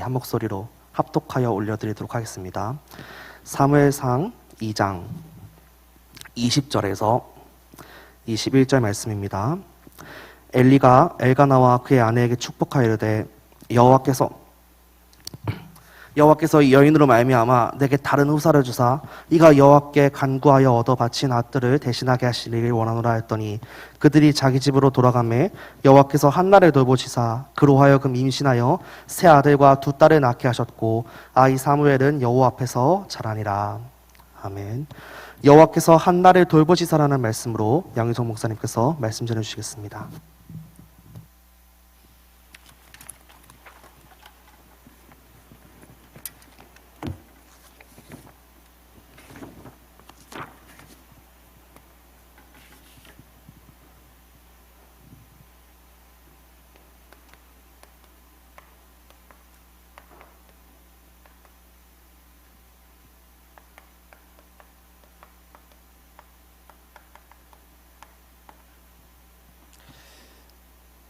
한 목소리로 합독하여 올려드리도록 하겠습니다. 사무엘상 2장 20절에서 21절 말씀입니다. 엘리가 엘가나와 그의 아내에게 축복하여 이르되 여호와께서 이 여인으로 말미암아 내게 다른 후사를 주사 이가 여호와께 간구하여 얻어 바친 아들을 대신하게 하시기를 원하노라 했더니 그들이 자기 집으로 돌아가매 여호와께서 한나를 돌보시사 그로 하여금 임신하여 세 아들과 두 딸을 낳게 하셨고 아이 사무엘은 여호와 앞에서 자라니라. 아멘. 여호와께서 한나를 돌보시사라는 말씀으로 양희성 목사님께서 말씀 전해주시겠습니다.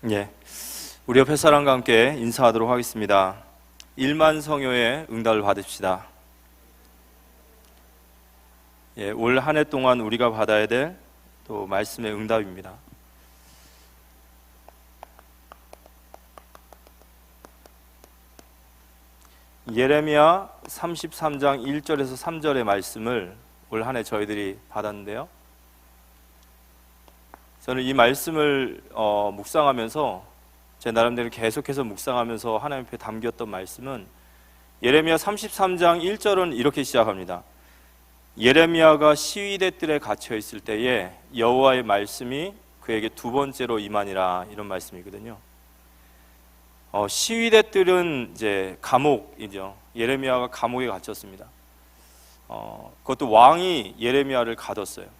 예, 우리 옆에 사람과 함께 인사하도록 하겠습니다. 1만 성요의 응답을 받읍시다. 예, 올 한 해 동안 우리가 받아야 될 또 말씀의 응답입니다. 예레미야 33장 1절에서 3절의 말씀을 올 한 해 저희들이 받았는데요. 저는 이 말씀을 묵상하면서 제 나름대로 계속해서 묵상하면서 하나님 앞에 담겼던 말씀은 예레미야 33장 1절은 이렇게 시작합니다. 예레미야가 시위대 뜰에 갇혀 있을 때에 여호와의 말씀이 그에게 두 번째로 임하니라, 이런 말씀이거든요. 시위대 뜰은 이제 감옥이죠. 예레미야가 감옥에 갇혔습니다. 그것도 왕이 예레미야를 가뒀어요.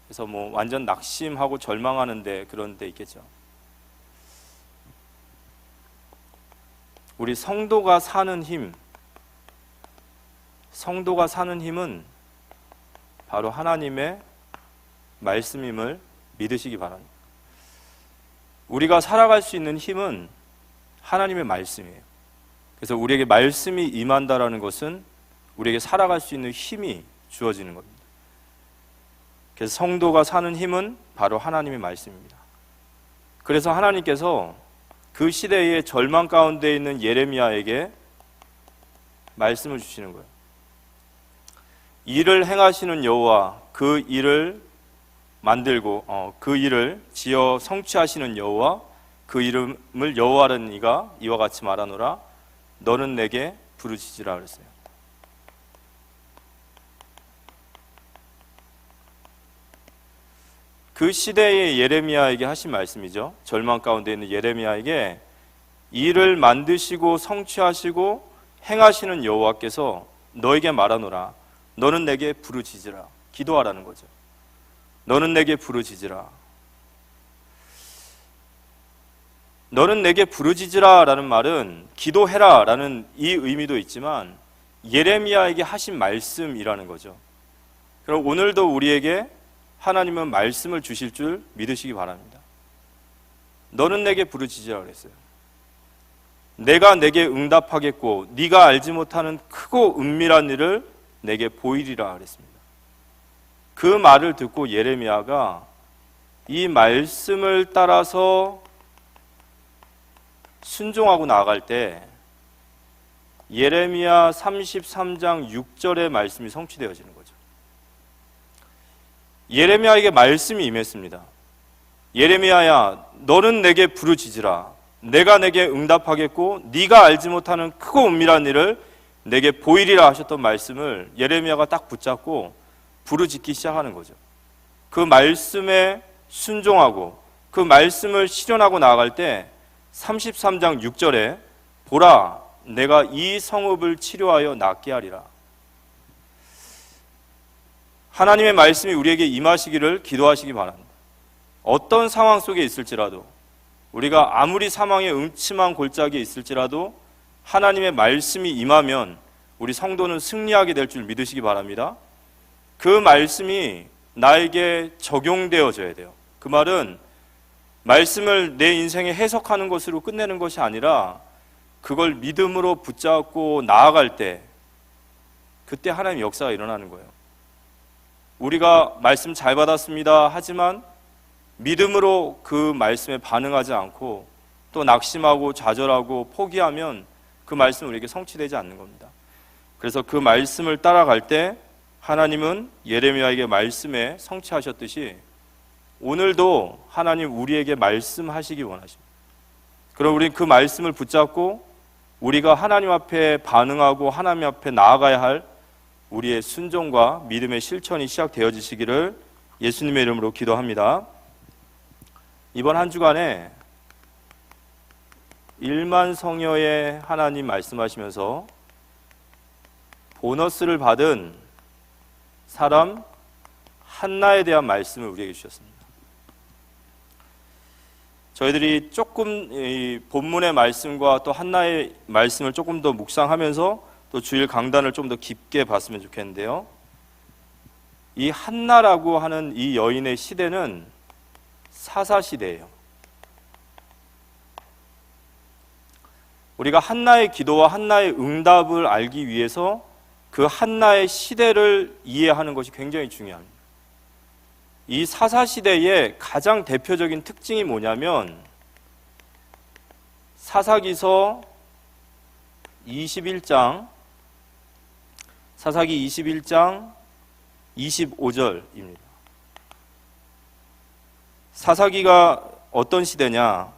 그래서 뭐 완전 낙심하고 절망하는데 그런 데 있겠죠. 우리 성도가 사는 힘은 바로 하나님의 말씀임을 믿으시기 바랍니다. 우리가 살아갈 수 있는 힘은 하나님의 말씀이에요. 그래서 우리에게 말씀이 임한다라는 것은 우리에게 살아갈 수 있는 힘이 주어지는 겁니다. 그래서 성도가 사는 힘은 바로 하나님의 말씀입니다. 그래서 하나님께서 그 시대의 절망 가운데 있는 예레미야에게 말씀을 주시는 거예요. 일을 행하시는 여호와, 그 일을 만들고 그 일을 지어 성취하시는 여호와, 그 이름을 여호와라는 이가 이와 같이 말하노라. 너는 내게 부르짖으라 그랬어요. 그 시대의 예레미야에게 하신 말씀이죠. 절망 가운데 있는 예레미야에게 일을 만드시고 성취하시고 행하시는 여호와께서 너에게 말하노라. 너는 내게 부르짖으라. 기도하라는 거죠. 너는 내게 부르짖으라. 너는 내게 부르짖으라 라는 말은 기도해라 라는 이 의미도 있지만 예레미야에게 하신 말씀이라는 거죠. 그럼 오늘도 우리에게 하나님은 말씀을 주실 줄 믿으시기 바랍니다. 너는 내게 부르짖으라 그랬어요. 내가 내게 응답하겠고 네가 알지 못하는 크고 은밀한 일을 내게 보이리라 그랬습니다. 그 말을 듣고 예레미야가 이 말씀을 따라서 순종하고 나아갈 때 예레미야 33장 6절의 말씀이 성취되어지는 거죠. 예레미야에게 말씀이 임했습니다. 예레미야야, 너는 내게 부르짖으라. 내가 내게 응답하겠고 네가 알지 못하는 크고 은밀한 일을 내게 보이리라 하셨던 말씀을 예레미야가 딱 붙잡고 부르짖기 시작하는 거죠. 그 말씀에 순종하고 그 말씀을 실현하고 나아갈 때 33장 6절에 보라, 내가 이 성읍을 치료하여 낫게 하리라. 하나님의 말씀이 우리에게 임하시기를 기도하시기 바랍니다. 어떤 상황 속에 있을지라도, 우리가 아무리 사망의 음침한 골짜기에 있을지라도 하나님의 말씀이 임하면 우리 성도는 승리하게 될 줄 믿으시기 바랍니다. 그 말씀이 나에게 적용되어져야 돼요. 그 말은 말씀을 내 인생에 해석하는 것으로 끝내는 것이 아니라 그걸 믿음으로 붙잡고 나아갈 때 그때 하나님의 역사가 일어나는 거예요. 우리가 말씀 잘 받았습니다 하지만 믿음으로 그 말씀에 반응하지 않고 또 낙심하고 좌절하고 포기하면 그 말씀은 우리에게 성취되지 않는 겁니다. 그래서 그 말씀을 따라갈 때 하나님은 예레미야에게 말씀에 성취하셨듯이 오늘도 하나님 우리에게 말씀하시기 원하십니다. 그럼 우리는 그 말씀을 붙잡고 우리가 하나님 앞에 반응하고 하나님 앞에 나아가야 할 우리의 순종과 믿음의 실천이 시작되어지시기를 예수님의 이름으로 기도합니다. 이번 한 주간에 1만 성여의 하나님 말씀하시면서 보너스를 받은 사람 한나에 대한 말씀을 우리에게 주셨습니다. 저희들이 조금 이 본문의 말씀과 또 한나의 말씀을 조금 더 묵상하면서 또 주일 강단을 좀 더 깊게 봤으면 좋겠는데요. 이 한나라고 하는 이 여인의 시대는 사사시대예요. 우리가 한나의 기도와 한나의 응답을 알기 위해서 그 한나의 시대를 이해하는 것이 굉장히 중요합니다. 이 사사시대의 가장 대표적인 특징이 뭐냐면 사사기 21장 25절입니다. 사사기가 어떤 시대냐?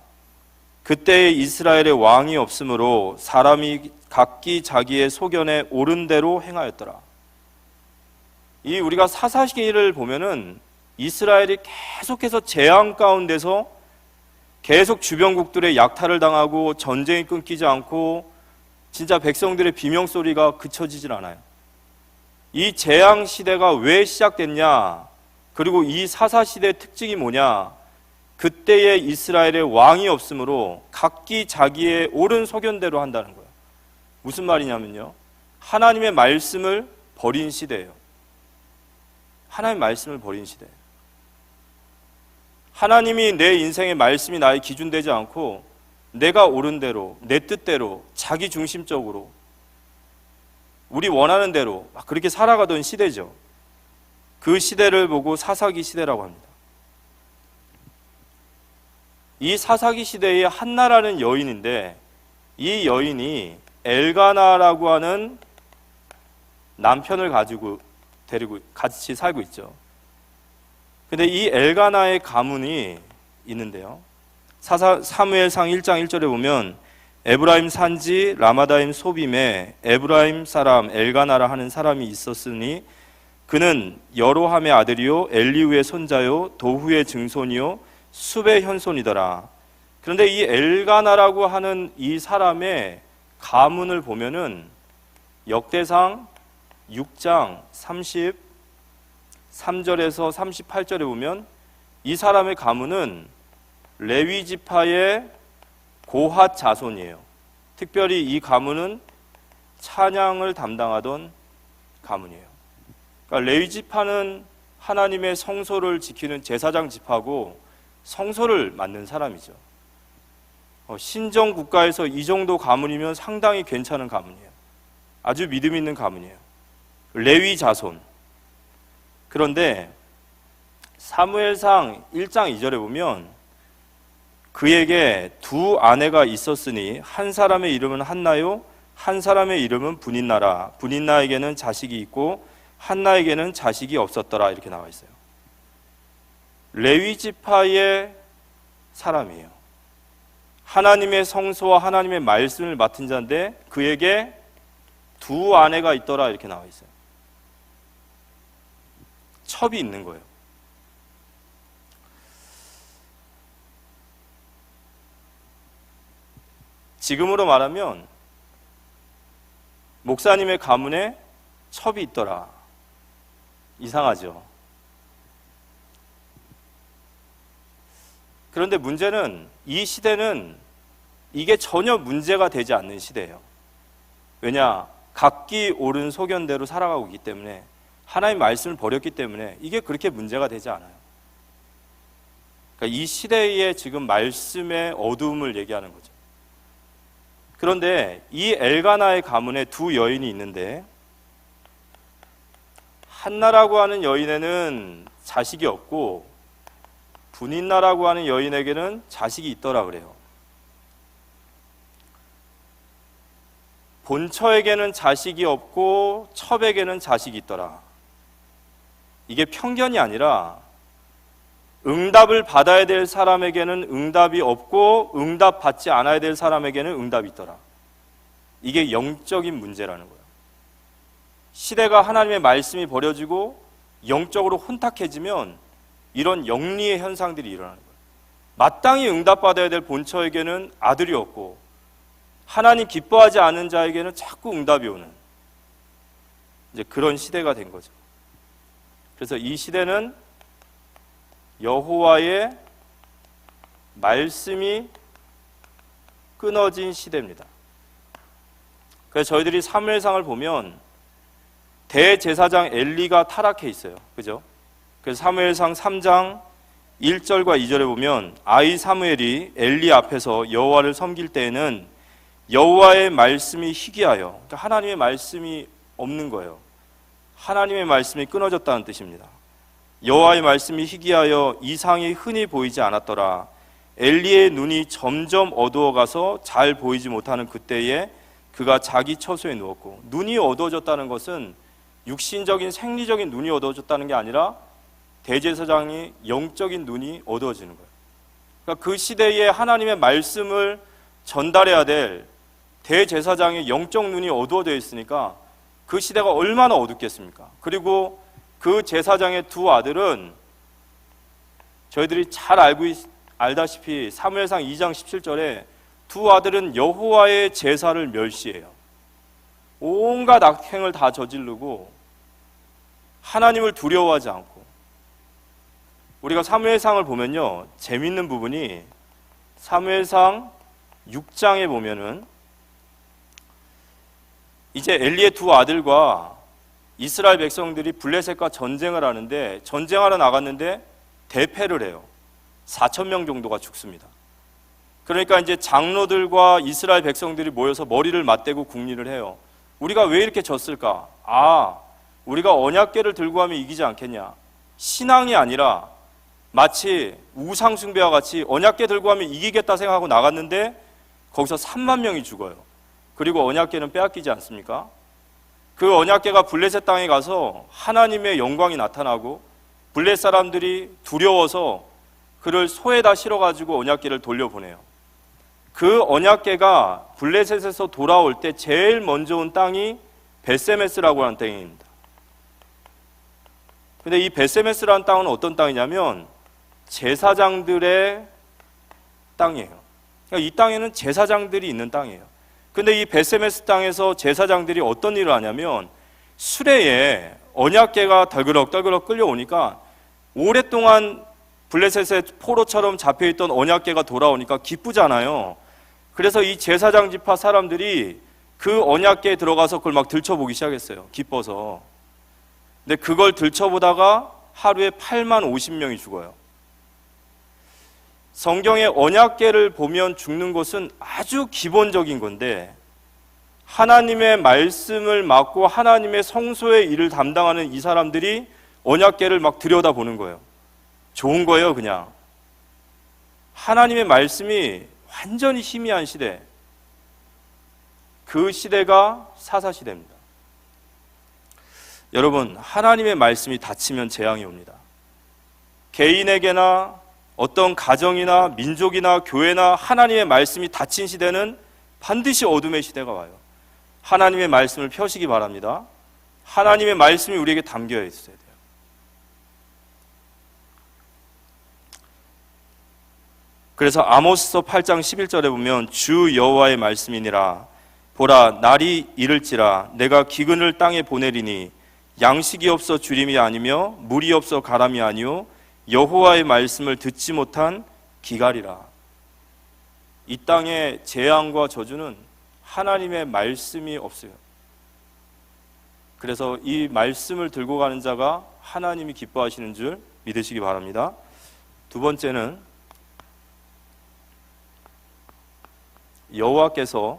그때 이스라엘의 왕이 없으므로 사람이 각기 자기의 소견에 옳은 대로 행하였더라. 이 우리가 사사기를 보면은 이스라엘이 계속해서 재앙 가운데서 계속 주변국들의 약탈을 당하고 전쟁이 끊기지 않고 진짜 백성들의 비명소리가 그쳐지질 않아요. 이 재앙 시대가 왜 시작됐냐? 그리고 이 사사시대의 특징이 뭐냐? 그때의 이스라엘의 왕이 없으므로 각기 자기의 옳은 소견대로 한다는 거예요. 무슨 말이냐면요, 하나님의 말씀을 버린 시대예요. 하나님의 말씀을 버린 시대예요. 하나님이 내 인생의 말씀이 나의 기준 되지 않고 내가 옳은 대로, 내 뜻대로, 자기 중심적으로 우리 원하는 대로 막 그렇게 살아가던 시대죠. 그 시대를 보고 사사기 시대라고 합니다. 이 사사기 시대에 한나라는 여인인데 이 여인이 엘가나라고 하는 남편을 데리고 같이 살고 있죠. 근데 이 엘가나의 가문이 있는데요. 사무엘상 1장 1절에 보면 에브라임 산지 라마다임 소빔에 에브라임 사람 엘가나라 하는 사람이 있었으니 그는 여로함의 아들이요 엘리우의 손자요 도후의 증손이요 숲의 현손이더라. 그런데 이 엘가나라고 하는 이 사람의 가문을 보면은 역대상 6장 33절에서 38절에 보면 이 사람의 가문은 레위 지파의 고핫 자손이에요. 특별히 이 가문은 찬양을 담당하던 가문이에요. 그러니까 레위 지파는 하나님의 성소를 지키는 제사장 지파고 성소를 맡는 사람이죠. 신정 국가에서 이 정도 가문이면 상당히 괜찮은 가문이에요. 아주 믿음 있는 가문이에요. 레위 자손. 그런데 사무엘상 1장 2절에 보면 그에게 두 아내가 있었으니 한 사람의 이름은 한나요 한 사람의 이름은 분인나라. 분인나에게는 자식이 있고 한나에게는 자식이 없었더라. 이렇게 나와 있어요. 레위 지파의 사람이에요. 하나님의 성소와 하나님의 말씀을 맡은 자인데 그에게 두 아내가 있더라. 이렇게 나와 있어요. 첩이 있는 거예요. 지금으로 말하면 목사님의 가문에 첩이 있더라. 이상하죠. 그런데 문제는 이 시대는 이게 전혀 문제가 되지 않는 시대예요. 왜냐? 각기 옳은 소견대로 살아가고 있기 때문에, 하나님의 말씀을 버렸기 때문에 이게 그렇게 문제가 되지 않아요. 그러니까 이 시대의 지금 말씀의 어두움을 얘기하는 거죠. 그런데 이 엘가나의 가문에 두 여인이 있는데 한나라고 하는 여인에는 자식이 없고 분인나라고 하는 여인에게는 자식이 있더라 그래요. 본처에게는 자식이 없고 첩에게는 자식이 있더라. 이게 편견이 아니라 응답을 받아야 될 사람에게는 응답이 없고 응답 받지 않아야 될 사람에게는 응답이 있더라. 이게 영적인 문제라는 거예요. 시대가 하나님의 말씀이 버려지고 영적으로 혼탁해지면 이런 영리의 현상들이 일어나는 거예요. 마땅히 응답받아야 될 본처에게는 아들이 없고 하나님 기뻐하지 않는 자에게는 자꾸 응답이 오는 이제 그런 시대가 된 거죠. 그래서 이 시대는 여호와의 말씀이 끊어진 시대입니다. 그래서 저희들이 사무엘상을 보면 대제사장 엘리가 타락해 있어요. 그죠? 그래서 사무엘상 3장 1절과 2절에 보면 아이 사무엘이 엘리 앞에서 여호와를 섬길 때에는 여호와의 말씀이 희귀하여, 그러니까 하나님의 말씀이 없는 거예요. 하나님의 말씀이 끊어졌다는 뜻입니다. 여호와의 말씀이 희귀하여 이상이 흔히 보이지 않았더라. 엘리의 눈이 점점 어두워가서 잘 보이지 못하는 그때에 그가 자기 처소에 누웠고, 눈이 어두워졌다는 것은 육신적인 생리적인 눈이 어두워졌다는 게 아니라 대제사장이 영적인 눈이 어두워지는 거예요. 그러니까 그 시대에 하나님의 말씀을 전달해야 될 대제사장의 영적 눈이 어두워져 있으니까 그 시대가 얼마나 어둡겠습니까? 그리고 그 제사장의 두 아들은 저희들이 잘 알다시피 사무엘상 2장 17절에 두 아들은 여호와의 제사를 멸시해요. 온갖 악행을 다 저지르고 하나님을 두려워하지 않고, 우리가 사무엘상을 보면요, 재밌는 부분이 사무엘상 6장에 보면은 이제 엘리의 두 아들과 이스라엘 백성들이 블레셋과 전쟁을 하는데, 전쟁하러 나갔는데 대패를 해요. 4,000명 정도가 죽습니다. 그러니까 이제 장로들과 이스라엘 백성들이 모여서 머리를 맞대고 궁리를 해요. 우리가 왜 이렇게 졌을까? 우리가 언약궤를 들고 하면 이기지 않겠냐. 신앙이 아니라 마치 우상 숭배와 같이 언약궤 들고 하면 이기겠다 생각하고 나갔는데 거기서 3만 명이 죽어요. 그리고 언약궤는 빼앗기지 않습니까? 그 언약궤가 블레셋 땅에 가서 하나님의 영광이 나타나고 블레셋 사람들이 두려워서 그를 소에다 실어가지고 언약궤를 돌려보내요. 그 언약궤가 블레셋에서 돌아올 때 제일 먼저 온 땅이 벳세메스라고 하는 땅입니다. 근데 이 벳세메스라는 땅은 어떤 땅이냐면 제사장들의 땅이에요. 그러니까 이 땅에는 제사장들이 있는 땅이에요. 근데 이 벳세메스 땅에서 제사장들이 어떤 일을 하냐면 수레에 언약궤가 덜그럭 끌려오니까 오랫동안 블레셋의 포로처럼 잡혀있던 언약궤가 돌아오니까 기쁘잖아요. 그래서 이 제사장 지파 사람들이 그 언약궤에 들어가서 그걸 막 들춰보기 시작했어요. 기뻐서. 근데 그걸 들춰보다가 하루에 8만 50명이 죽어요. 성경의 언약궤를 보면 죽는 것은 아주 기본적인 건데, 하나님의 말씀을 맡고 하나님의 성소의 일을 담당하는 이 사람들이 언약궤를 막 들여다보는 거예요. 좋은 거예요, 그냥. 하나님의 말씀이 완전히 희미한 시대, 그 시대가 사사시대입니다. 여러분, 하나님의 말씀이 닫히면 재앙이 옵니다. 개인에게나 어떤 가정이나 민족이나 교회나 하나님의 말씀이 닫힌 시대는 반드시 어둠의 시대가 와요. 하나님의 말씀을 펴시기 바랍니다. 하나님의 말씀이 우리에게 담겨 있어야 돼요. 그래서 아모스서 8장 11절에 보면 주 여호와의 말씀이니라. 보라, 날이 이를지라 내가 기근을 땅에 보내리니 양식이 없어 주림이 아니며 물이 없어 가람이 아니요 여호와의 말씀을 듣지 못한 기갈이라. 이 땅의 재앙과 저주는 하나님의 말씀이 없어요. 그래서 이 말씀을 들고 가는 자가 하나님이 기뻐하시는 줄 믿으시기 바랍니다. 두 번째는 여호와께서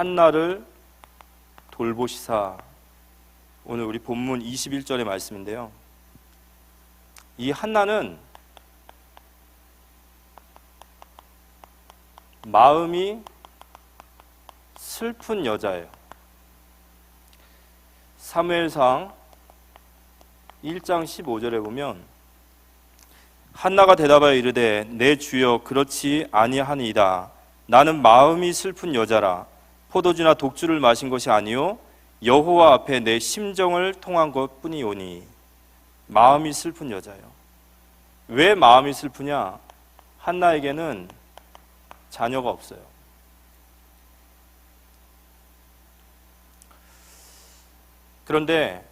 한나를 돌보시사. 오늘 우리 본문 21절의 말씀인데요. 이 한나는 마음이 슬픈 여자예요. 사무엘상 1장 15절에 보면 한나가 대답하여 이르되 내 주여 그렇지 아니하니이다. 나는 마음이 슬픈 여자라. 포도주나 독주를 마신 것이 아니요 여호와 앞에 내 심정을 통한 것뿐이오니. 마음이 슬픈 여자예요. 왜 마음이 슬프냐? 한나에게는 자녀가 없어요. 그런데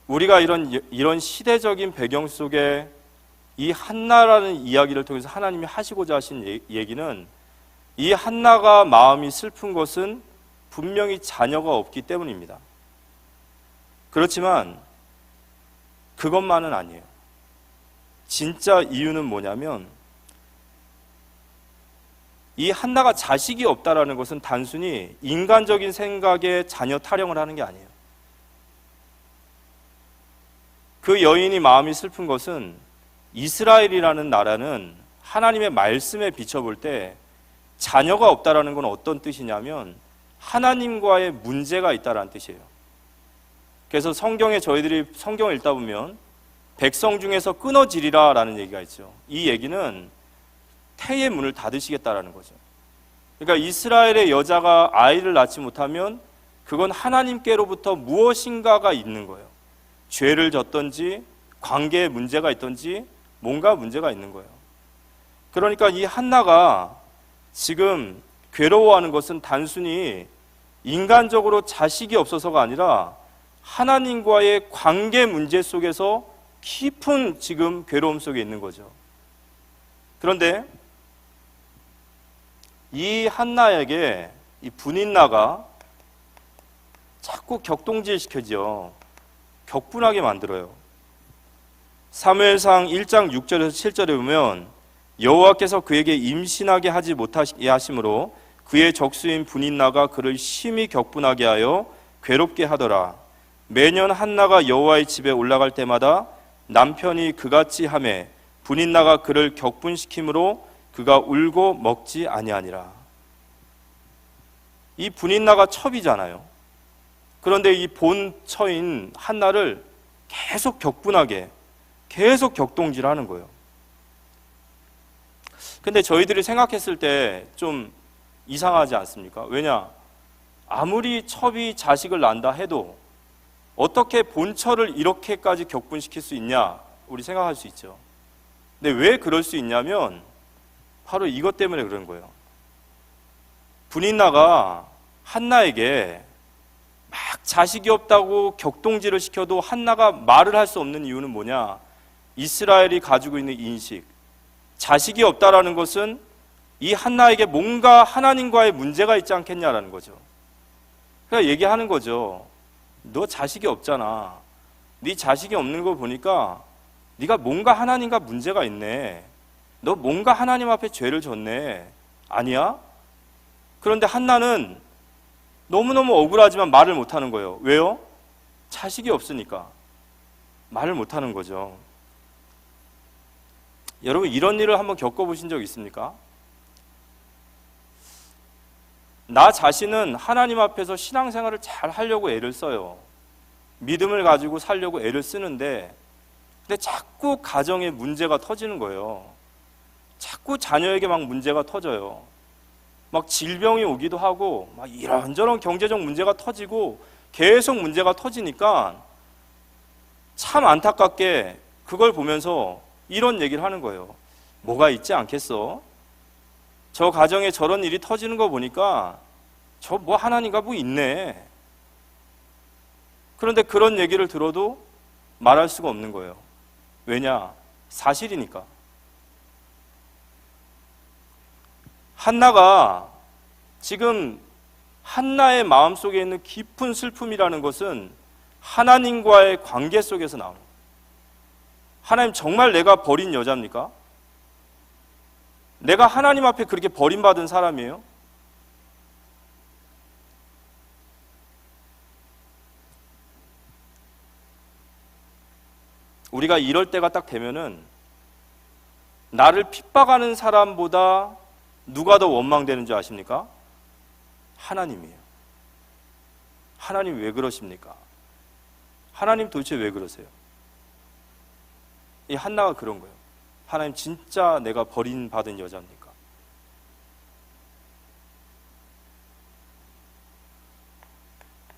우리가 이런 시대적인 배경 속에 이 한나라는 이야기를 통해서 하나님이 하시고자 하신 얘기는, 이 한나가 마음이 슬픈 것은 분명히 자녀가 없기 때문입니다. 그렇지만 그것만은 아니에요. 진짜 이유는 뭐냐면, 이 한나가 자식이 없다라는 것은 단순히 인간적인 생각에 자녀 타령을 하는 게 아니에요. 그 여인이 마음이 슬픈 것은 이스라엘이라는 나라는 하나님의 말씀에 비춰볼 때 자녀가 없다라는 건 어떤 뜻이냐면 하나님과의 문제가 있다라는 뜻이에요. 그래서 저희들이 성경을 읽다 보면 백성 중에서 끊어지리라 라는 얘기가 있죠. 이 얘기는 태의 문을 닫으시겠다라는 거죠. 그러니까 이스라엘의 여자가 아이를 낳지 못하면 그건 하나님께로부터 무엇인가가 있는 거예요. 죄를 졌든지 관계에 문제가 있든지 뭔가 문제가 있는 거예요. 그러니까 이 한나가 지금 괴로워하는 것은 단순히 인간적으로 자식이 없어서가 아니라 하나님과의 관계 문제 속에서 깊은 지금 괴로움 속에 있는 거죠. 그런데 이 한나에게 이 분인나가 자꾸 격동질시켜져 격분하게 만들어요. 사무엘상 1장 6절에서 7절에 보면 여호와께서 그에게 임신하게 하지 못하게 하심으로 그의 적수인 분인나가 그를 심히 격분하게 하여 괴롭게 하더라. 매년 한나가 여호와의 집에 올라갈 때마다 남편이 그같이 하매 분인나가 그를 격분시키므로 그가 울고 먹지 아니하니라. 이 분인나가 첩이잖아요. 그런데 이 본처인 한나를 계속 격분하게, 계속 격동질하는 거예요. 근데 저희들이 생각했을 때 좀 이상하지 않습니까? 왜냐? 아무리 첩이 자식을 낳는다 해도 어떻게 본처를 이렇게까지 격분시킬 수 있냐? 우리 생각할 수 있죠. 근데 왜 그럴 수 있냐면 바로 이것 때문에 그런 거예요. 분인나가 한나에게 막 자식이 없다고 격동질을 시켜도 한나가 말을 할 수 없는 이유는 뭐냐? 이스라엘이 가지고 있는 인식, 자식이 없다라는 것은 이 한나에게 뭔가 하나님과의 문제가 있지 않겠냐라는 거죠. 그러니까 얘기하는 거죠. 너 자식이 없잖아. 네 자식이 없는 거 보니까 네가 뭔가 하나님과 문제가 있네. 너 뭔가 하나님 앞에 죄를 졌네. 아니야? 그런데 한나는 너무너무 억울하지만 말을 못하는 거예요. 왜요? 자식이 없으니까 말을 못하는 거죠. 여러분, 이런 일을 한번 겪어보신 적 있습니까? 나 자신은 하나님 앞에서 신앙생활을 잘 하려고 애를 써요. 믿음을 가지고 살려고 애를 쓰는데, 근데 자꾸 가정에 문제가 터지는 거예요. 자꾸 자녀에게 막 문제가 터져요. 막 질병이 오기도 하고, 막 이런저런 경제적 문제가 터지고, 계속 문제가 터지니까 참 안타깝게 그걸 보면서 이런 얘기를 하는 거예요. 뭐가 있지 않겠어? 저 가정에 저런 일이 터지는 거 보니까 저 뭐 하나님과 뭐 있네. 그런데 그런 얘기를 들어도 말할 수가 없는 거예요. 왜냐? 사실이니까. 한나가 지금 한나의 마음속에 있는 깊은 슬픔이라는 것은 하나님과의 관계 속에서 나오는 거예요. 하나님, 정말 내가 버린 여자입니까? 내가 하나님 앞에 그렇게 버림받은 사람이에요? 우리가 이럴 때가 딱 되면은 나를 핍박하는 사람보다 누가 더 원망되는 줄 아십니까? 하나님이에요. 하나님 왜 그러십니까? 하나님 도대체 왜 그러세요? 이 한나가 그런 거예요. 하나님 진짜 내가 버림받은 여자입니까?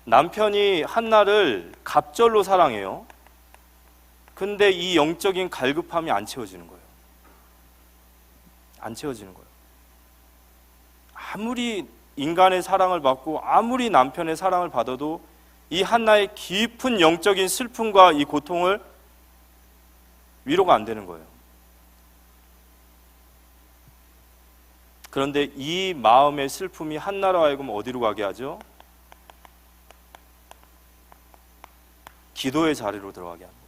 남편이 한나를 갑절로 사랑해요. 근데 이 영적인 갈급함이 안 채워지는 거예요. 안 채워지는 거예요. 아무리 인간의 사랑을 받고 아무리 남편의 사랑을 받아도 이 한나의 깊은 영적인 슬픔과 이 고통을 위로가 안 되는 거예요. 그런데 이 마음의 슬픔이 한나로 하여금 어디로 가게 하죠? 기도의 자리로 들어가게 합니다.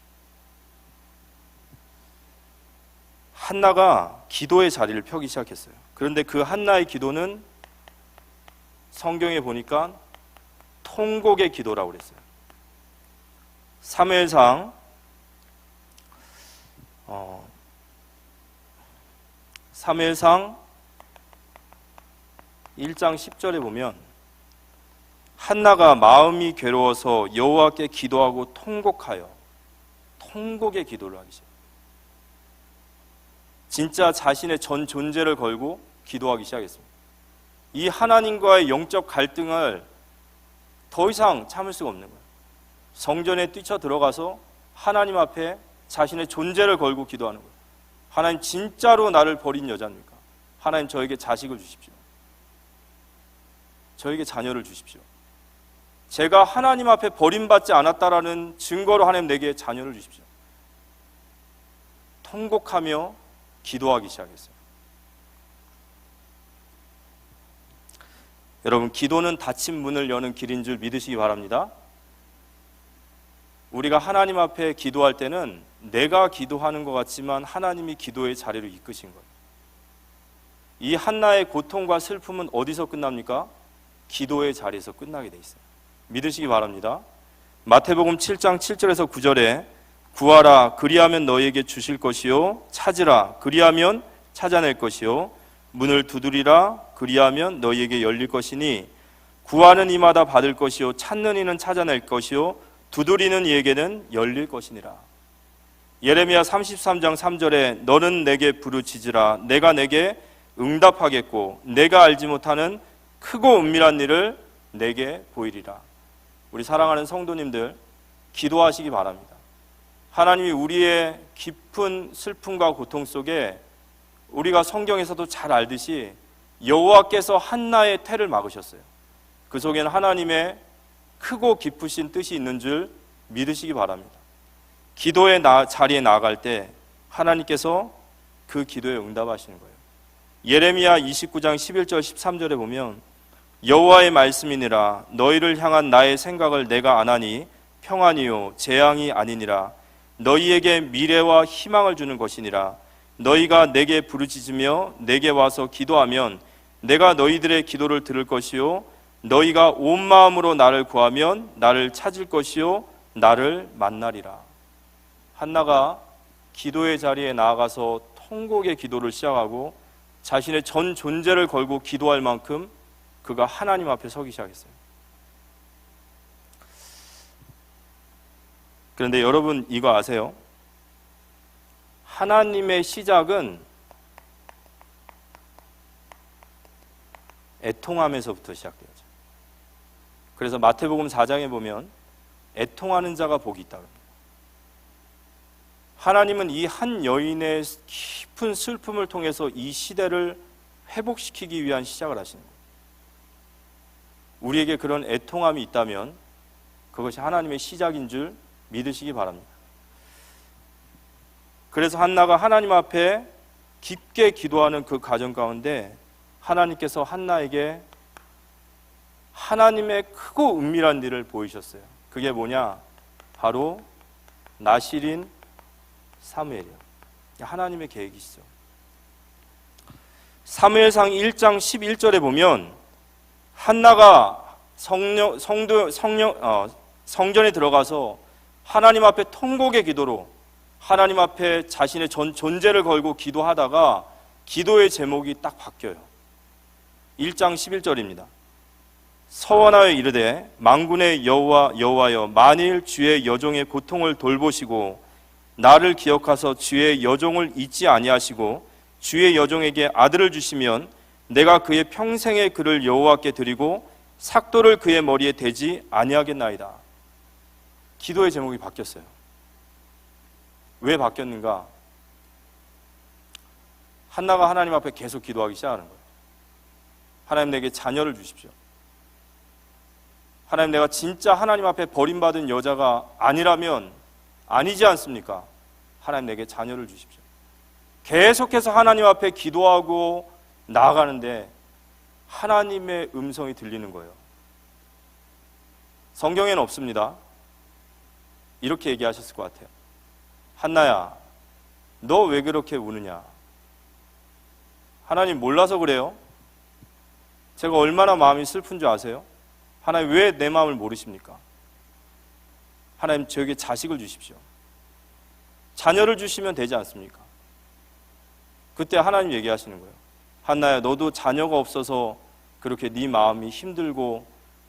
한나가 기도의 자리를 펴기 시작했어요. 그런데 그 한나의 기도는 성경에 보니까 통곡의 기도라고 그랬어요. 사무엘상 1장 10절에 보면 한나가 마음이 괴로워서 여호와께 기도하고 통곡하여 통곡의 기도를 하기 시작해요. 진짜 자신의 전 존재를 걸고 기도하기 시작했습니다. 이 하나님과의 영적 갈등을 더 이상 참을 수가 없는 거예요. 성전에 뛰쳐 들어가서 하나님 앞에 자신의 존재를 걸고 기도하는 거예요. 하나님 진짜로 나를 버린 여자입니까? 하나님 저에게 자식을 주십시오. 저에게 자녀를 주십시오. 제가 하나님 앞에 버림받지 않았다라는 증거로 하나님 내게 자녀를 주십시오. 통곡하며 기도하기 시작했어요. 여러분, 기도는 닫힌 문을 여는 길인 줄 믿으시기 바랍니다. 우리가 하나님 앞에 기도할 때는 내가 기도하는 것 같지만 하나님이 기도의 자리로 이끄신 거예요. 이 한나의 고통과 슬픔은 어디서 끝납니까? 기도의 자리에서 끝나게 돼 있어요. 믿으시기 바랍니다. 마태복음 7장 7절에서 9절에 구하라 그리하면 너희에게 주실 것이요 찾으라 그리하면 찾아낼 것이요 문을 두드리라 그리하면 너희에게 열릴 것이니 구하는 이마다 받을 것이요 찾는 이는 찾아낼 것이요 두드리는 이에게는 열릴 것이니라. 예레미야 33장 3절에 너는 내게 부르짖으라 내가 내게 응답하겠고 내가 알지 못하는 크고 은밀한 일을 내게 보이리라. 우리 사랑하는 성도님들 기도하시기 바랍니다. 하나님이 우리의 깊은 슬픔과 고통 속에 우리가 성경에서도 잘 알듯이 여호와께서 한나의 태를 막으셨어요. 그 속에는 하나님의 크고 깊으신 뜻이 있는 줄 믿으시기 바랍니다. 기도의 자리에 나아갈 때 하나님께서 그 기도에 응답하시는 거예요. 예레미야 29장 11절 13절에 보면 여호와의 말씀이니라 너희를 향한 나의 생각을 내가 아나니 평안이요 재앙이 아니니라 너희에게 미래와 희망을 주는 것이니라 너희가 내게 부르짖으며 내게 와서 기도하면 내가 너희들의 기도를 들을 것이요 너희가 온 마음으로 나를 구하면 나를 찾을 것이요 나를 만나리라. 한나가 기도의 자리에 나아가서 통곡의 기도를 시작하고 자신의 전 존재를 걸고 기도할 만큼 그가 하나님 앞에 서기 시작했어요. 그런데 여러분 이거 아세요? 하나님의 시작은 애통함에서부터 시작되죠. 그래서 마태복음 4장에 보면 애통하는 자가 복이 있다. 하나님은 이 한 여인의 깊은 슬픔을 통해서 이 시대를 회복시키기 위한 시작을 하시는 거예요. 우리에게 그런 애통함이 있다면 그것이 하나님의 시작인 줄 믿으시기 바랍니다. 그래서 한나가 하나님 앞에 깊게 기도하는 그 과정 가운데 하나님께서 한나에게 하나님의 크고 은밀한 일을 보이셨어요. 그게 뭐냐? 바로 나실인 사무엘이요. 하나님의 계획이시죠. 사무엘상 1장 11절에 보면 한나가 성전에 들어가서 하나님 앞에 통곡의 기도로 하나님 앞에 자신의 존재를 걸고 기도하다가 기도의 제목이 딱 바뀌어요. 1장 11절입니다. 서원하여 이르되 만군의 여호와여 만일 주의 여종의 고통을 돌보시고 나를 기억하사 주의 여종을 잊지 아니하시고 주의 여종에게 아들을 주시면 내가 그의 평생의 그를 여호와께 드리고 삭도를 그의 머리에 대지 아니하겠나이다. 기도의 제목이 바뀌었어요. 왜 바뀌었는가? 한나가 하나님 앞에 계속 기도하기 시작하는 거예요. 하나님, 내게 자녀를 주십시오. 하나님, 내가 진짜 하나님 앞에 버림받은 여자가 아니라면 아니지 않습니까? 하나님, 내게 자녀를 주십시오. 계속해서 하나님 앞에 기도하고 나아가는데 하나님의 음성이 들리는 거예요. 성경에는 없습니다. 이렇게 얘기하셨을 것 같아요. 한나야, 너 왜 그렇게 우느냐? 하나님, 몰라서 그래요? 제가 얼마나 마음이 슬픈 줄 아세요? 하나님, 왜 내 마음을 모르십니까? 하나님, 저에게 자식을 주십시오. 자녀를 주시면 되지 않습니까? 그때 하나님 얘기하시는 거예요. 한나야, 너도 자녀가 없어서 그렇게 네 마음이 힘들고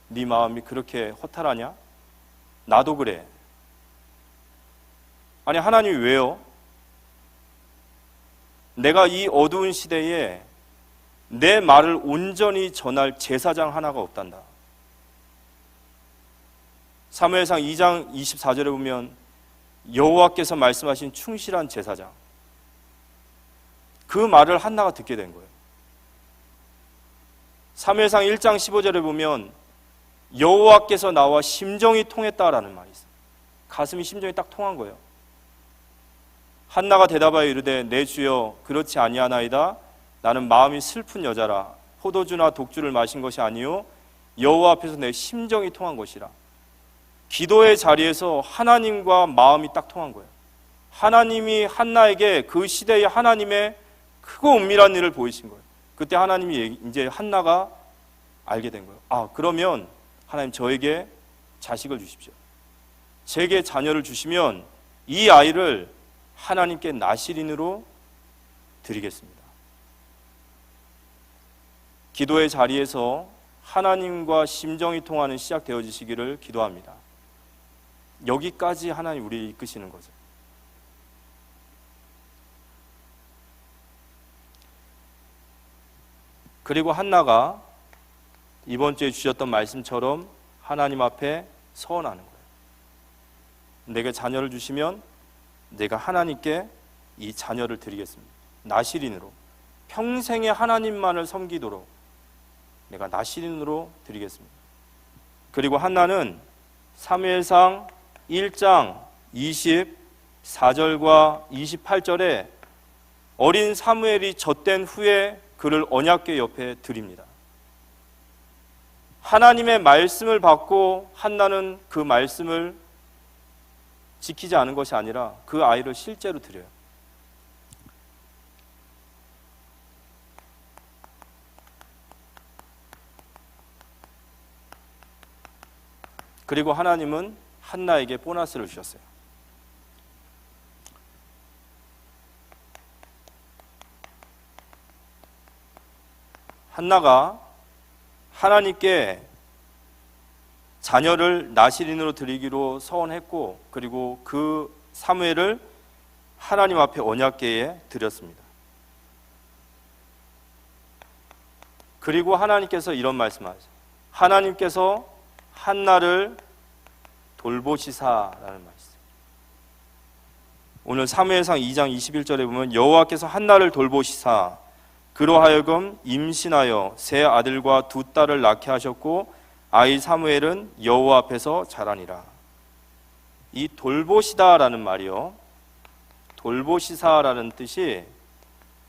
네 마음이 그렇게 허탈하냐? 나도 그래. 아니, 하나님이 왜요? 내가 이 어두운 시대에 내 말을 온전히 전할 제사장 하나가 없단다. 사무엘상 2장 24절에 보면 여호와께서 말씀하신 충실한 제사장, 그 말을 한나가 듣게 된 거예요. 사무엘상 1장 15절에 보면 여호와께서 나와 심정이 통했다라는 말이 있어요. 가슴이 심정이 딱 통한 거예요. 한나가 대답하여 이르되 내 주여 그렇지 아니하나이다. 나는 마음이 슬픈 여자라. 포도주나 독주를 마신 것이 아니요 여호와 앞에서 내 심정이 통한 것이라. 기도의 자리에서 하나님과 마음이 딱 통한 거예요. 하나님이 한나에게 그 시대의 하나님의 크고 은밀한 일을 보이신 거예요. 그때 하나님이 이제 한나가 알게 된 거예요. 아, 그러면 하나님, 저에게 자식을 주십시오. 제게 자녀를 주시면 이 아이를 하나님께 나실인으로 드리겠습니다. 기도의 자리에서 하나님과 심정이 통하는 시작되어지시기를 기도합니다. 여기까지 하나님 우리를 이끄시는 거죠. 그리고 한나가 이번 주에 주셨던 말씀처럼 하나님 앞에 서원하는 거예요. 내게 자녀를 주시면 내가 하나님께 이 자녀를 드리겠습니다. 나실인으로, 평생에 하나님만을 섬기도록 내가 나실인으로 드리겠습니다. 그리고 한나는 사무엘상 1장 24절과 28절에 어린 사무엘이 젖된 후에 그를 언약궤 옆에 드립니다. 하나님의 말씀을 받고 한나는 그 말씀을 지키지 않은 것이 아니라 그 아이를 실제로 드려요. 그리고 하나님은 한나에게 보너스를 주셨어요. 한나가 하나님께 자녀를 나실인으로 드리기로 서원했고, 그리고 그 사무엘을 하나님 앞에 언약궤에 드렸습니다. 그리고 하나님께서 이런 말씀하세요. 하나님께서 한나를 돌보시사라는 말씀. 오늘 사무엘상 2장 21절에 보면 여호와께서 한나를 돌보시사 그로 하여금 임신하여 세 아들과 두 딸을 낳게 하셨고 아이 사무엘은 여호와 앞에서 자라니라. 이 돌보시다라는 말이요, 돌보시사라는 뜻이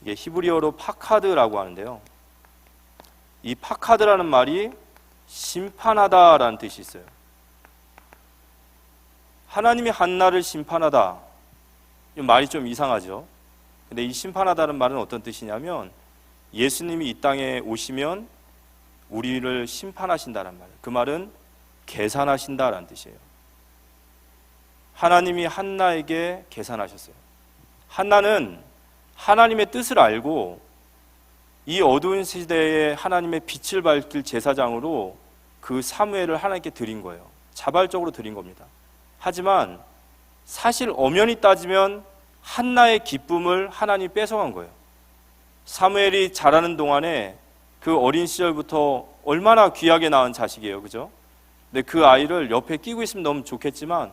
이게 히브리어로 파카드라고 하는데요, 이 파카드라는 말이 심판하다라는 뜻이 있어요. 하나님이 한나를 심판하다, 이 말이 좀 이상하죠. 근데 이 심판하다는 말은 어떤 뜻이냐면 예수님이 이 땅에 오시면 우리를 심판하신다는 말이에요. 그 말은 계산하신다라는 뜻이에요. 하나님이 한나에게 계산하셨어요. 한나는 하나님의 뜻을 알고 이 어두운 시대에 하나님의 빛을 밝힐 제사장으로 그 사무엘을 하나님께 드린 거예요. 자발적으로 드린 겁니다. 하지만 사실 엄연히 따지면 한나의 기쁨을 하나님이 뺏어간 거예요. 사무엘이 자라는 동안에 그 어린 시절부터 얼마나 귀하게 낳은 자식이에요, 그죠? 근데 그 아이를 옆에 끼고 있으면 너무 좋겠지만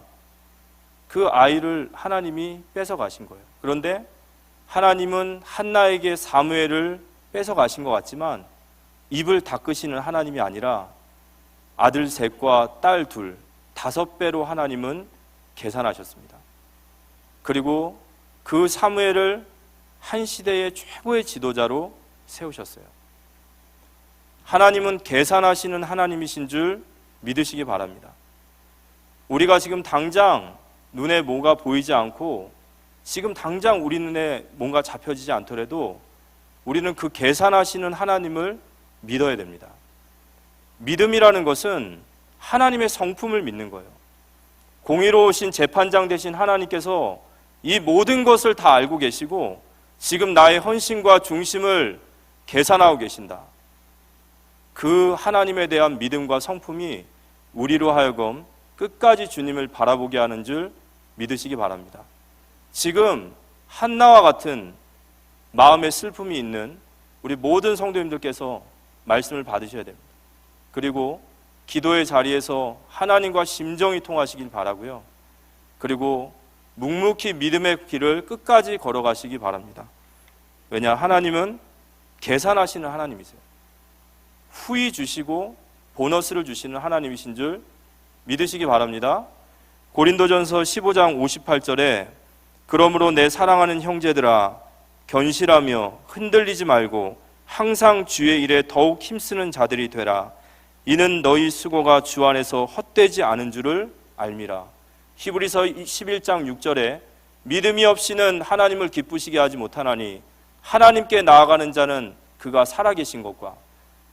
그 아이를 하나님이 뺏어가신 거예요. 그런데 하나님은 한나에게 사무엘을 뺏어가신 것 같지만 입을 닦으시는 하나님이 아니라 아들 셋과 딸 둘, 5배로 하나님은 계산하셨습니다. 그리고 그 사무엘을 한 시대의 최고의 지도자로 세우셨어요. 하나님은 계산하시는 하나님이신 줄 믿으시기 바랍니다. 우리가 지금 당장 눈에 뭐가 보이지 않고 지금 당장 우리 눈에 뭔가 잡혀지지 않더라도 우리는 그 계산하시는 하나님을 믿어야 됩니다. 믿음이라는 것은 하나님의 성품을 믿는 거예요. 공의로우신 재판장 되신 하나님께서 이 모든 것을 다 알고 계시고 지금 나의 헌신과 중심을 계산하고 계신다. 그 하나님에 대한 믿음과 성품이 우리로 하여금 끝까지 주님을 바라보게 하는 줄 믿으시기 바랍니다. 지금 한나와 같은 마음의 슬픔이 있는 우리 모든 성도님들께서 말씀을 받으셔야 됩니다. 그리고 기도의 자리에서 하나님과 심정이 통하시길 바라고요. 그리고 묵묵히 믿음의 길을 끝까지 걸어가시기 바랍니다. 왜냐, 하나님은 계산하시는 하나님이세요. 후히 주시고 보너스를 주시는 하나님이신 줄 믿으시기 바랍니다. 고린도전서 15장 58절에 그러므로 내 사랑하는 형제들아 견실하며 흔들리지 말고 항상 주의 일에 더욱 힘쓰는 자들이 되라. 이는 너희 수고가 주 안에서 헛되지 않은 줄을 알미라. 히브리서 11장 6절에 믿음이 없이는 하나님을 기쁘시게 하지 못하나니 하나님께 나아가는 자는 그가 살아계신 것과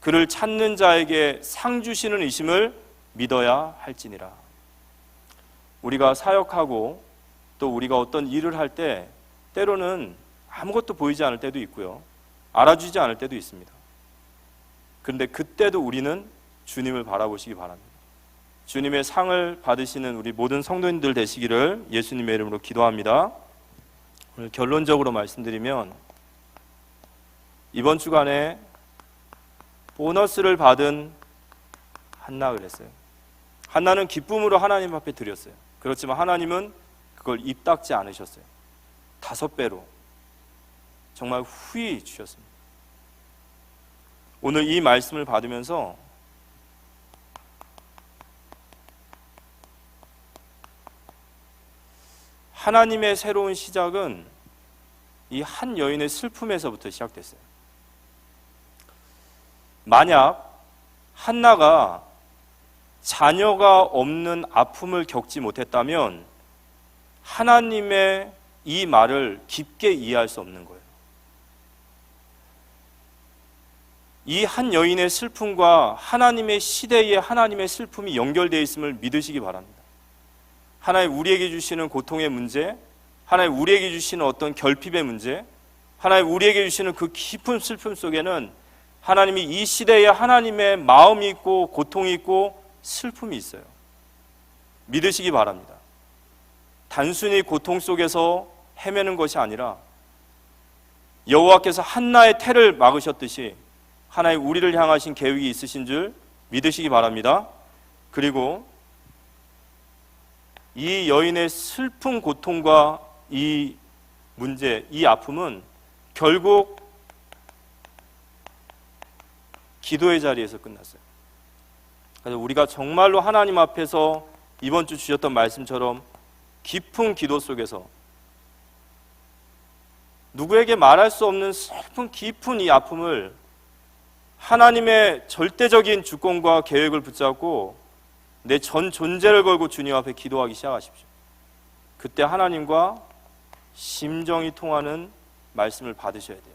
그를 찾는 자에게 상 주시는 이심을 믿어야 할지니라. 우리가 사역하고 또 우리가 어떤 일을 할 때 때로는 아무것도 보이지 않을 때도 있고요. 알아주지 않을 때도 있습니다. 그런데 그때도 우리는 주님을 바라보시기 바랍니다. 주님의 상을 받으시는 우리 모든 성도님들 되시기를 예수님의 이름으로 기도합니다. 오늘 결론적으로 말씀드리면 이번 주간에 보너스를 받은 한나 그랬어요. 한나는 기쁨으로 하나님 앞에 드렸어요. 그렇지만 하나님은 그걸 입 닦지 않으셨어요. 5배로 정말 후히 주셨습니다. 오늘 이 말씀을 받으면서 하나님의 새로운 시작은 이 한 여인의 슬픔에서부터 시작됐어요. 만약 한나가 자녀가 없는 아픔을 겪지 못했다면 하나님의 이 말을 깊게 이해할 수 없는 거예요. 이 한 여인의 슬픔과 하나님의 시대의 하나님의 슬픔이 연결되어 있음을 믿으시기 바랍니다. 하나님 우리에게 주시는 고통의 문제, 하나님 우리에게 주시는 어떤 결핍의 문제, 하나님 우리에게 주시는 그 깊은 슬픔 속에는 하나님이 이 시대에 하나님의 마음이 있고 고통이 있고 슬픔이 있어요. 믿으시기 바랍니다. 단순히 고통 속에서 헤매는 것이 아니라 여호와께서 한나의 태를 막으셨듯이 하나님 우리를 향하신 계획이 있으신 줄 믿으시기 바랍니다. 그리고 이 여인의 슬픈 고통과 이 문제, 이 아픔은 결국 기도의 자리에서 끝났어요. 그래서 우리가 정말로 하나님 앞에서 이번 주 주셨던 말씀처럼 깊은 기도 속에서 누구에게 말할 수 없는 슬픈 깊은 이 아픔을 하나님의 절대적인 주권과 계획을 붙잡고 내 전 존재를 걸고 주님 앞에 기도하기 시작하십시오. 그때 하나님과 심정이 통하는 말씀을 받으셔야 돼요.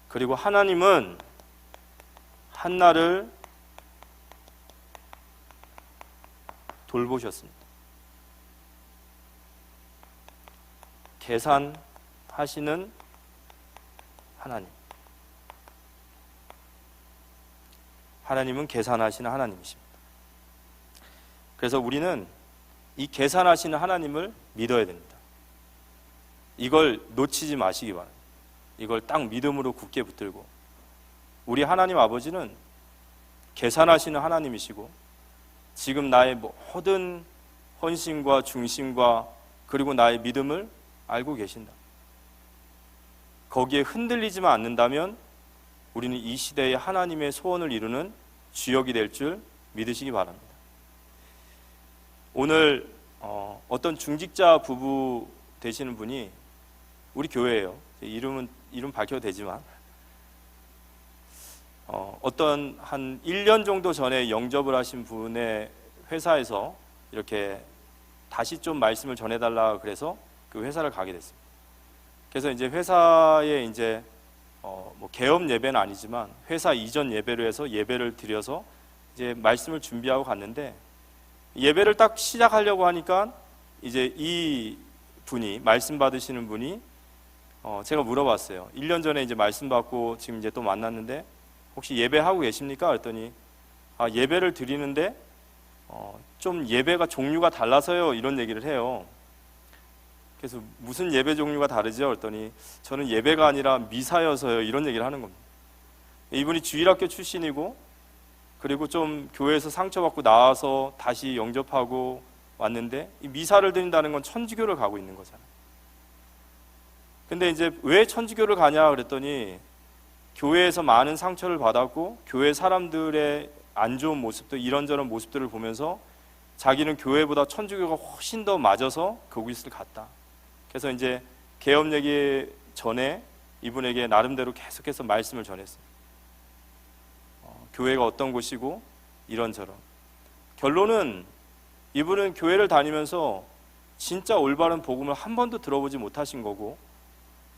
그리고 하나님은 한나를 돌보셨습니다. 계산하시는 하나님. 하나님은 계산하시는 하나님이십니다. 그래서 우리는 이 계산하시는 하나님을 믿어야 됩니다. 이걸 놓치지 마시기 바랍니다. 이걸 딱 믿음으로 굳게 붙들고, 우리 하나님 아버지는 계산하시는 하나님이시고 지금 나의 모든 헌신과 중심과 그리고 나의 믿음을 알고 계신다. 거기에 흔들리지만 않는다면 우리는 이 시대에 하나님의 소원을 이루는 주역이 될 줄 믿으시기 바랍니다. 오늘 어떤 중직자 부부 되시는 분이 우리 교회예요. 이름 밝혀도 되지만 어떤 한 1년 정도 전에 영접을 하신 분의 회사에서 이렇게 다시 좀 말씀을 전해달라 그래서 그 회사를 가게 됐습니다. 그래서 이제 회사에 이제 뭐 개업 예배는 아니지만 회사 이전 예배로 해서 예배를 드려서 이제 말씀을 준비하고 갔는데, 예배를 딱 시작하려고 하니까 이제 이 분이, 말씀 받으시는 분이 제가 물어봤어요. 1년 전에 이제 말씀 받고 지금 이제 또 만났는데 혹시 예배하고 계십니까? 그랬더니 예배를 드리는데 좀 예배가 종류가 달라서요, 이런 얘기를 해요. 그래서 무슨 예배 종류가 다르죠? 그랬더니 저는 예배가 아니라 미사여서요, 이런 얘기를 하는 겁니다. 이분이 주일학교 출신이고 그리고 좀 교회에서 상처받고 나와서 다시 영접하고 왔는데, 이 미사를 드린다는 건 천주교를 가고 있는 거잖아요. 근데 이제 왜 천주교를 가냐 그랬더니 교회에서 많은 상처를 받았고 교회 사람들의 안 좋은 모습들, 이런저런 모습들을 보면서 자기는 교회보다 천주교가 훨씬 더 맞아서 거기를 갔다. 그래서 이제 개업 얘기 전에 이분에게 나름대로 계속해서 말씀을 전했어요. 교회가 어떤 곳이고 이런저런. 결론은 이분은 교회를 다니면서 진짜 올바른 복음을 한 번도 들어보지 못하신 거고,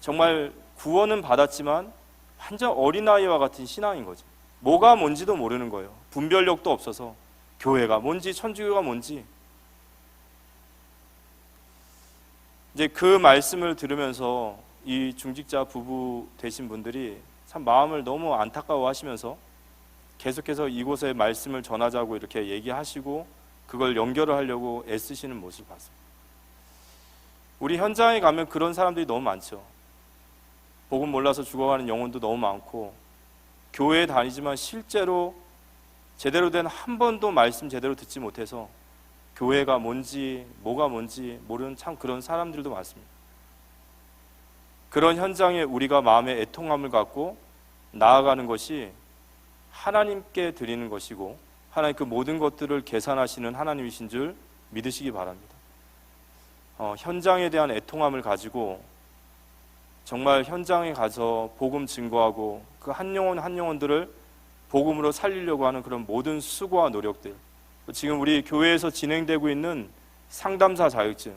정말 구원은 받았지만 완전 어린아이와 같은 신앙인 거죠. 뭐가 뭔지도 모르는 거예요. 분별력도 없어서 교회가 뭔지 천주교가 뭔지. 이제 그 말씀을 들으면서 이 중직자 부부 되신 분들이 참 마음을 너무 안타까워하시면서 계속해서 이곳에 말씀을 전하자고 이렇게 얘기하시고 그걸 연결을 하려고 애쓰시는 모습을 봤습니다. 우리 현장에 가면 그런 사람들이 너무 많죠. 복음 몰라서 죽어가는 영혼도 너무 많고, 교회에 다니지만 실제로 제대로 된 한 번도 말씀 제대로 듣지 못해서 교회가 뭔지 뭐가 뭔지 모르는 참 그런 사람들도 많습니다. 그런 현장에 우리가 마음의 애통함을 갖고 나아가는 것이 하나님께 드리는 것이고, 하나님 그 모든 것들을 계산하시는 하나님이신 줄 믿으시기 바랍니다. 현장에 대한 애통함을 가지고 정말 현장에 가서 복음 증거하고 그 한 영혼 한 영혼들을 복음으로 살리려고 하는 그런 모든 수고와 노력들, 지금 우리 교회에서 진행되고 있는 상담사 자격증,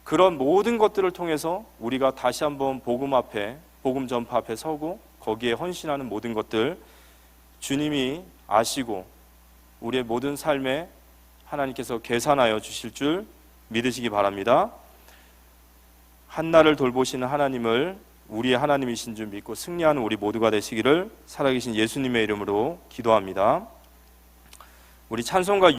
그런 모든 것들을 통해서 우리가 다시 한번 복음 앞에, 복음 전파 앞에 서고 거기에 헌신하는 모든 것들 주님이 아시고 우리의 모든 삶에 하나님께서 계산하여 주실 줄 믿으시기 바랍니다. 한나를 돌보시는 하나님을 우리의 하나님이신 줄 믿고 승리하는 우리 모두가 되시기를 살아계신 예수님의 이름으로 기도합니다. 우리 찬송가